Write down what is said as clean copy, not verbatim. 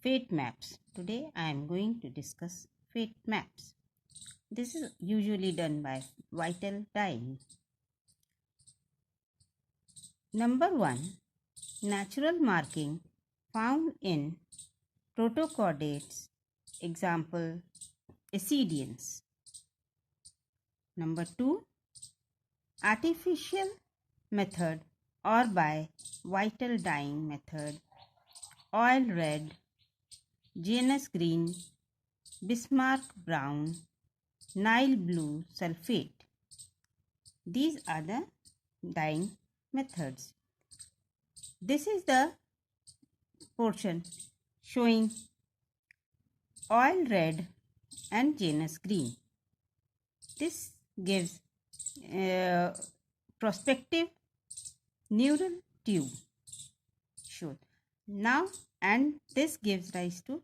fate maps. Today I am going to discuss fate maps. This is usually done by vital dyeing. Number 1. Natural marking found in protochordates, example ascidians. Number 2. Artificial method or by vital dyeing method, oil red, Janus green, Bismarck brown, Nile blue sulfate. These are the dyeing methods. This is the portion showing oil red and Janus green. This gives prospective neural tube. Sure. Now, and this gives rise to